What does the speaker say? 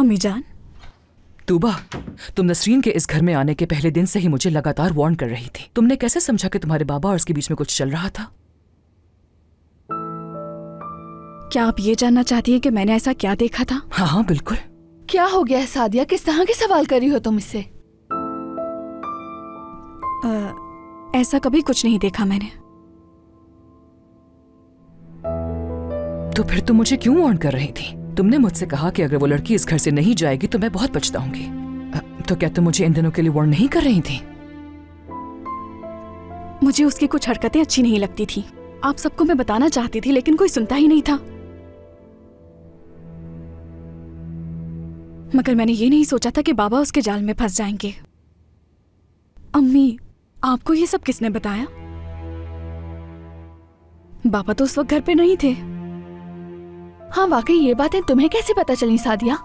अम्मी जान, तूबा, तुम नसरीन के इस घर में आने के पहले दिन से ही मुझे लगातार वार्न कर रही थी। तुमने कैसे समझा कि तुम्हारे बाबा और उसके बीच में कुछ चल रहा था? क्या आप ये जानना चाहती हैं कि मैंने ऐसा क्या देखा था? हाँ हाँ बिल्कुल। क्या हो गया है सादिया, किस तरह के सवाल कर रही हो तुम इससे? ऐसा कभी कुछ नहीं देखा मैंने। तो फिर तुम मुझे क्यों वार्न कर रही थी? तुमने मुझसे कहा कि अगर वो लड़की इस घर से नहीं जाएगी तो मैं बहुत पछताऊंगी। तो क्या तुम मुझे इन दिनों के लिए वार्न नहीं कर रही थी? मुझे उसकी कुछ हरकतें अच्छी नहीं लगती थी। आप सबको मैं बताना चाहती थी लेकिन कोई सुनता ही नहीं था। मगर मैंने ये नहीं सोचा था कि बाबा उसके जाल में फंस जाएंगे। अम्मी, आपको ये सब किसने बताया? बाबा तो उस वक्त घर पे नहीं थे। हाँ वाकई, ये बातें तुम्हें कैसे पता चली सादिया?